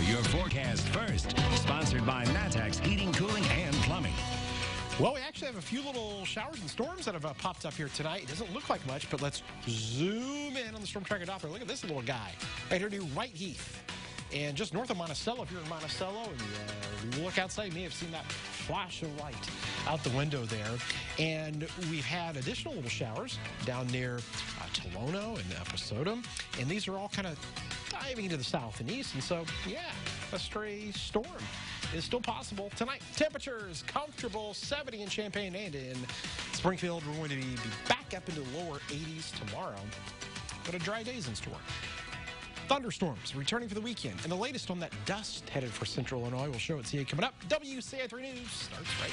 your forecast first. Sponsored by Matex Heating, Cooling, and Plumbing. Well, we actually have a few little showers and storms that have popped up here tonight. It doesn't look like much, but let's zoom in on the Storm Tracker Doppler. Look at this little guy right here near White Heath. And just north of Monticello, if you're in Monticello and you look outside, you may have seen that flash of light out the window there. And we've had additional little showers down near Tolono and Episodum. And these are all kind of diving into the south and east. And so, yeah, a stray storm is still possible tonight. Temperatures comfortable, 70 in Champaign and in Springfield. We're going to be back up into the lower 80s tomorrow, but a dry day's in store. Thunderstorms returning for the weekend, and the latest on that dust headed for central Illinois. We'll show at CA coming up. WCIA3 News starts right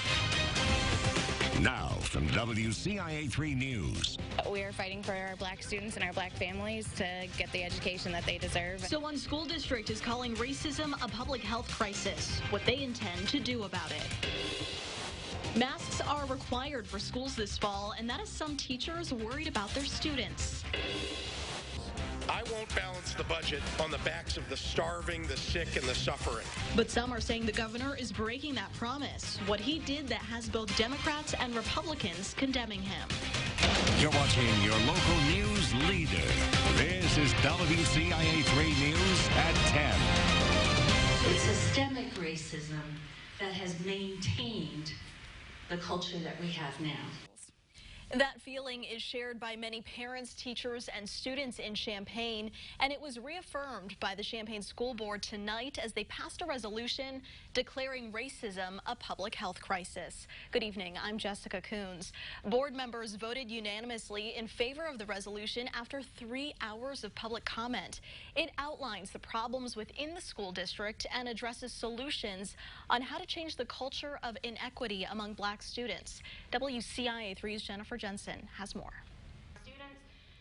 now from WCIA3 News. We are fighting for our black students and our black families to get the education that they deserve. So one school district is calling racism a public health crisis, what they intend to do about it. Masks are required for schools this fall, and that has some teachers worried about their students. I won't balance the budget on the backs of the starving, the sick, and the suffering. But some are saying the governor is breaking that promise. What he did that has both Democrats and Republicans condemning him. You're watching your local news leader. This is WCIA3 News at 10. It's systemic racism that has maintained the culture that we have now. That feeling is shared by many parents, teachers, and students in Champaign, and it was reaffirmed by the Champaign School Board tonight as they passed a resolution declaring racism a public health crisis. Good evening, I'm Jessica Coons. Board members voted unanimously in favor of the resolution after 3 hours of public comment. It outlines the problems within the school district and addresses solutions on how to change the culture of inequity among black students. WCIA3's Jennifer Jensen has more.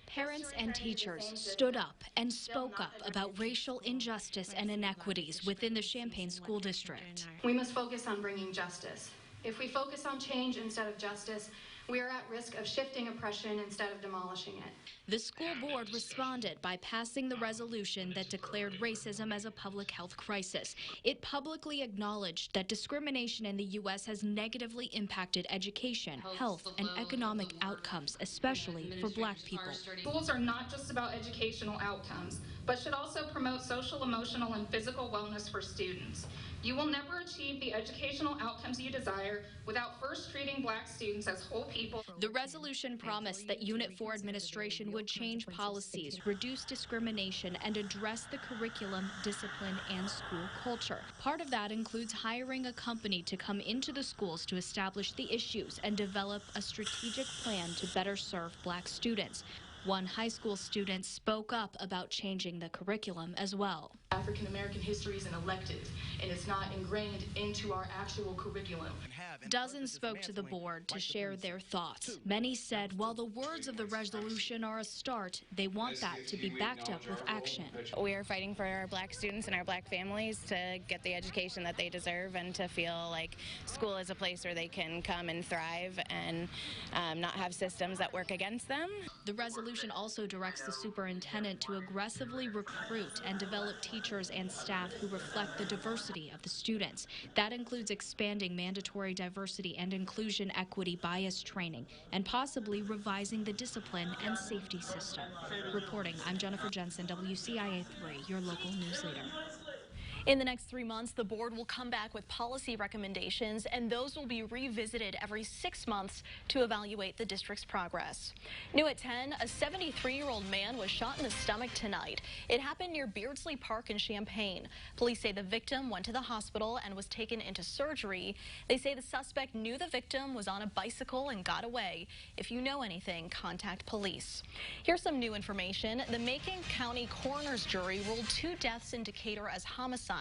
Parents and teachers stood up and spoke up about racial injustice and inequities within the Champaign School District. We must focus on bringing justice. If we focus on change instead of justice, we are at risk of shifting oppression instead of demolishing it. The school board responded by passing the resolution that declared racism as a public health crisis. It publicly acknowledged that discrimination in the U.S. has negatively impacted education, health, and economic outcomes, especially for black people. Schools are not just about educational outcomes, but should also promote social, emotional, and physical wellness for students. You will never achieve the educational outcomes you desire without first treating black students as whole people. The resolution promised that Unit 4 administration would change policies, reduce discrimination, and address the curriculum, discipline, and school culture. Part of that includes hiring a company to come into the schools to establish the issues and develop a strategic plan to better serve black students. One high school student spoke up about changing the curriculum as well. African American history is an elective, and it's not ingrained into our actual curriculum. Dozens spoke to the board to share their thoughts. Many said while the words of the resolution are a start, they want that to be backed up with action. We are fighting for our black students and our black families to get the education that they deserve and to feel like school is a place where they can come and thrive and not have systems that work against them. The resolution also directs the superintendent to aggressively recruit and develop teachers and staff who reflect the diversity of the students. That includes expanding mandatory diversity and inclusion equity bias training and possibly revising the discipline and safety system. Reporting, I'm Jennifer Jensen, WCIA3, your local news leader. In the next 3 months, the board will come back with policy recommendations, and those will be revisited every 6 months to evaluate the district's progress. New at 10, a 73-year-old man was shot in the stomach tonight. It happened near Beardsley Park in Champaign. Police say the victim went to the hospital and was taken into surgery. They say the suspect knew the victim was on a bicycle and got away. If you know anything, contact police. Here's some new information. The Macon County Coroner's Jury ruled 2 deaths in Decatur as homicides.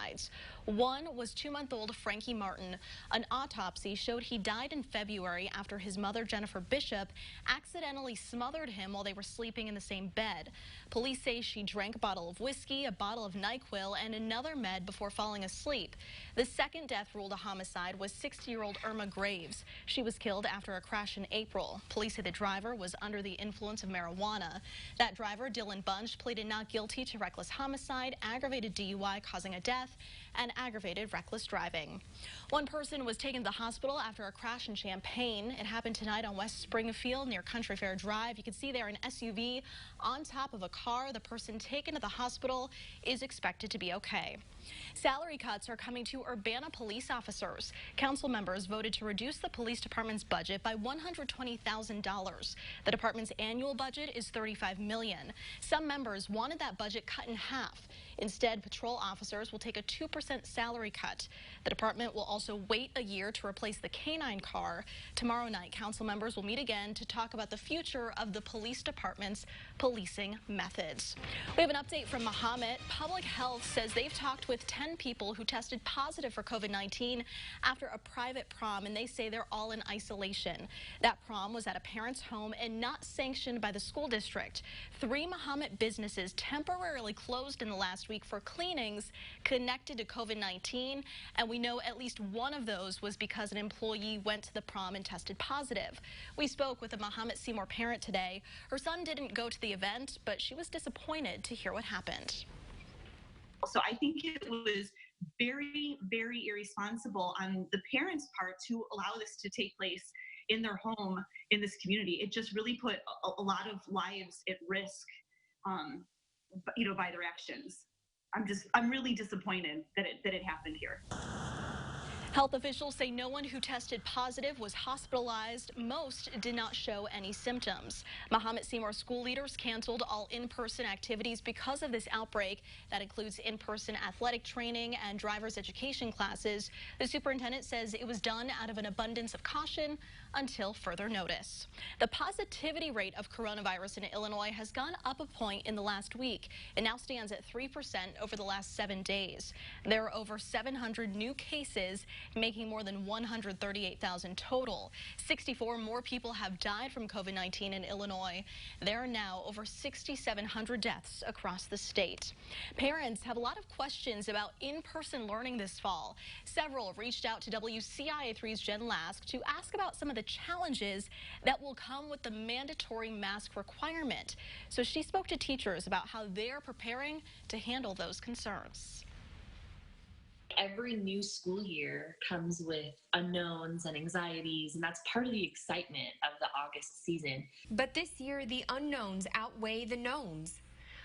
One was 2-month-old Frankie Martin. An autopsy showed he died in February after his mother, Jennifer Bishop, accidentally smothered him while they were sleeping in the same bed. Police say she drank a bottle of whiskey, a bottle of NyQuil, and another med before falling asleep. The second death ruled a homicide was 60-year-old Irma Graves. She was killed after a crash in April. Police say the driver was under the influence of marijuana. That driver, Dylan Bunch, pleaded not guilty to reckless homicide, aggravated DUI causing a death, and aggravated reckless driving. One person was taken to the hospital after a crash in Champaign. It happened tonight on West Springfield near Country Fair Drive. You can see there an SUV on top of a car. The person taken to the hospital is expected to be okay. Salary cuts are coming to Urbana police officers. Council members voted to reduce the police department's budget by $120,000. The department's annual budget is $35 million. Some members wanted that budget cut in half. Instead, patrol officers will take a 2% salary cut. The department will also wait a year to replace the K-9 car. Tomorrow night, council members will meet again to talk about the future of the police department's policing methods. We have an update from Mahomet. Public Health says they've talked with 10 people who tested positive for COVID-19 after a private prom, and they say they're all in isolation. That prom was at a parent's home and not sanctioned by the school district. 3 Mahomet businesses temporarily closed in the last week for cleanings connected to COVID-19, and we know at least one of those was because an employee went to the prom and tested positive. We spoke with a Mahomet Seymour parent today. Her son didn't go to the event, but she was disappointed to hear what happened. So I think it was very, very irresponsible on the parents' part to allow this to take place in their home in this community. It just really put a lot of lives at risk, by their actions. I'm really disappointed that it happened here. Health officials say no one who tested positive was hospitalized. Most did not show any symptoms. Mahomet Seymour school leaders canceled all in-person activities because of this outbreak. That includes in-person athletic training and driver's education classes. The superintendent says it was done out of an abundance of caution until further notice. The positivity rate of coronavirus in Illinois has gone up a point in the last week. It now stands at 3% over the last 7 days. There are over 700 new cases, making more than 138,000 total. 64 more people have died from COVID-19 in Illinois. There are now over 6,700 deaths across the state. Parents have a lot of questions about in-person learning this fall. Several reached out to WCIA3's Jen Lask to ask about some of the challenges that will come with the mandatory mask requirement. So she spoke to teachers about how they're preparing to handle those concerns. Every new school year comes with unknowns and anxieties, and that's part of the excitement of the August season. But this year, the unknowns outweigh the knowns.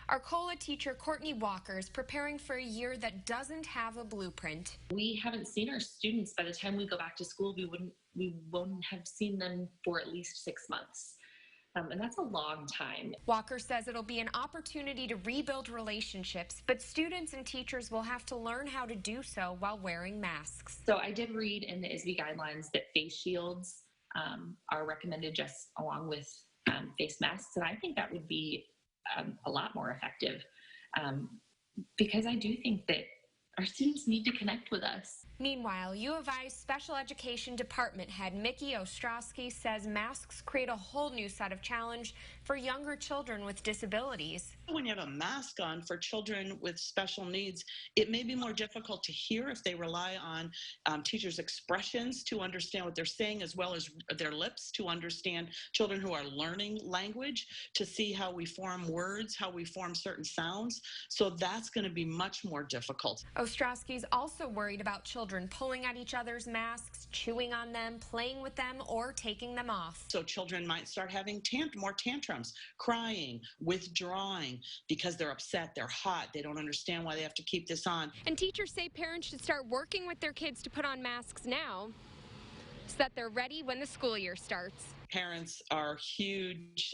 Arcola teacher Courtney Walker is preparing for a year that doesn't have a blueprint. We haven't seen our students by the time we go back to school. We won't have seen them for at least 6 months. And that's a long time. Walker says it'll be an opportunity to rebuild relationships, but students and teachers will have to learn how to do so while wearing masks. So I did read in the ISB guidelines that face shields are recommended just along with face masks, and I think that would be a lot more effective because I do think that our students need to connect with us. Meanwhile, U of I's Special Education Department head Mickey Ostrowski says masks create a whole new set of challenge for younger children with disabilities. When you have a mask on for children with special needs, it may be more difficult to hear if they rely on teachers' expressions to understand what they're saying, as well as their lips to understand children who are learning language, to see how we form words, how we form certain sounds. So that's going to be much more difficult. Ostrowski's also worried about children pulling at each other's masks, chewing on them, playing with them, or taking them off. So children might start having more tantrums, crying, withdrawing, because they're upset, they're hot, they don't understand why they have to keep this on. And teachers say parents should start working with their kids to put on masks now so that they're ready when the school year starts. Parents are huge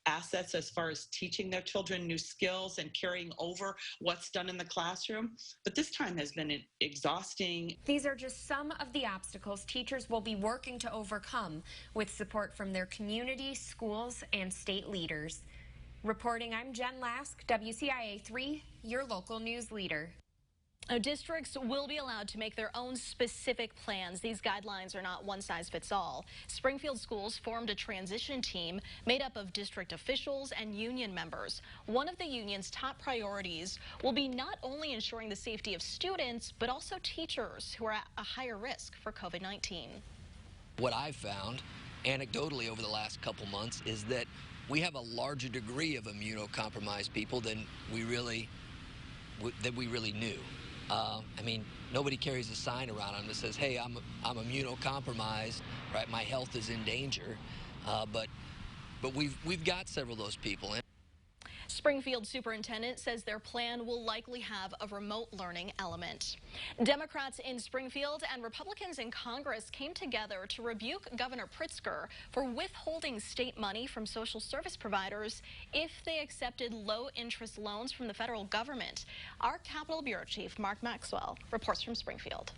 assets as far as teaching their children new skills and carrying over what's done in the classroom. But this time has been exhausting. These are just some of the obstacles teachers will be working to overcome with support from their community, schools, and state leaders. Reporting, I'm Jen Lask, WCIA 3, your local news leader. Districts will be allowed to make their own specific plans. These guidelines are not one size fits all. Springfield Schools formed a transition team made up of district officials and union members. One of the union's top priorities will be not only ensuring the safety of students, but also teachers who are at a higher risk for COVID-19. What I've found anecdotally over the last couple months is that we have a larger degree of immunocompromised people than we really knew. I mean, nobody carries a sign around them that says, hey, I'm immunocompromised, right? My health is in danger. But we've got several of those people. Springfield superintendent says their plan will likely have a remote learning element. Democrats in Springfield and Republicans in Congress came together to rebuke Governor Pritzker for withholding state money from social service providers if they accepted low-interest loans from the federal government. Our Capitol Bureau Chief, Mark Maxwell, reports from Springfield.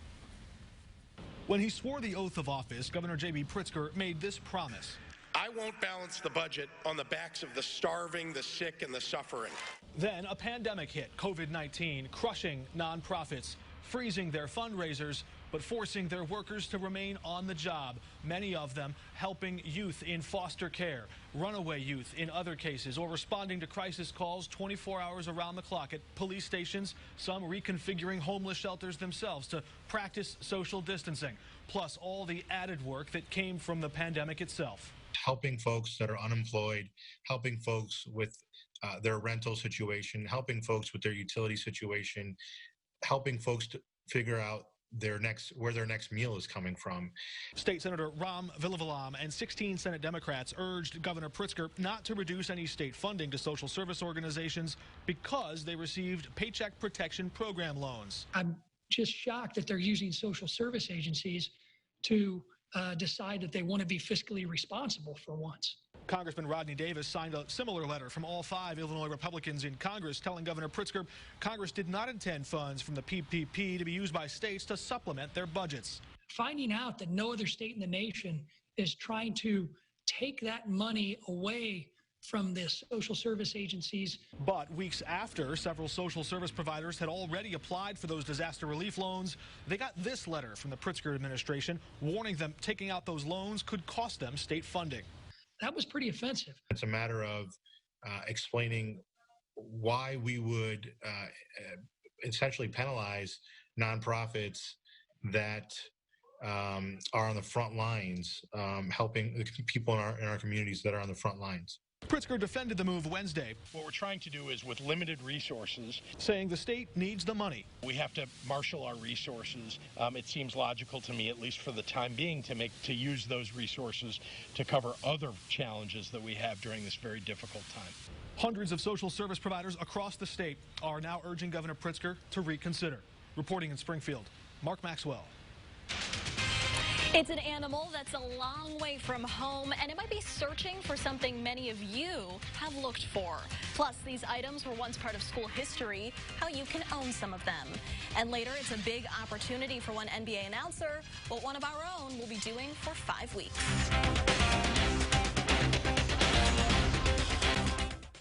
When he swore the oath of office, Governor J.B. Pritzker made this promise. I won't balance the budget on the backs of the starving, the sick, and the suffering. Then a pandemic hit, COVID-19, crushing nonprofits, freezing their fundraisers, but forcing their workers to remain on the job, many of them helping youth in foster care, runaway youth in other cases, or responding to crisis calls 24 hours around the clock at police stations, some reconfiguring homeless shelters themselves to practice social distancing, plus all the added work that came from the pandemic itself. Helping folks that are unemployed, helping folks with their rental situation, helping folks with their utility situation, helping folks to figure out where their next meal is coming from. State Senator Ram Villavalam and 16 Senate Democrats urged Governor Pritzker not to reduce any state funding to social service organizations because they received Paycheck Protection Program loans. I'm just shocked that they're using social service agencies to decide that they want to be fiscally responsible for once. Congressman Rodney Davis signed a similar letter from all 5 Illinois Republicans in Congress telling Governor Pritzker Congress did not intend funds from the PPP to be used by states to supplement their budgets. Finding out that no other state in the nation is trying to take that money away from the social service agencies. But weeks after several social service providers had already applied for those disaster relief loans, they got this letter from the Pritzker administration warning them taking out those loans could cost them state funding. That was pretty offensive. It's a matter of explaining why we would essentially penalize nonprofits that are on the front lines, helping the people in our communities that are on the front lines. Pritzker defended the move Wednesday. What we're trying to do is, with limited resources, saying the state needs the money. We have to marshal our resources. It seems logical to me, at least for the time being, to use those resources to cover other challenges that we have during this very difficult time. Hundreds of social service providers across the state are now urging Governor Pritzker to reconsider. Reporting in Springfield, Mark Maxwell. It's an animal that's a long way from home, and it might be searching for something many of you have looked for. Plus, these items were once part of school history, how you can own some of them. And later, it's a big opportunity for one NBA announcer, what one of our own will be doing for 5 weeks.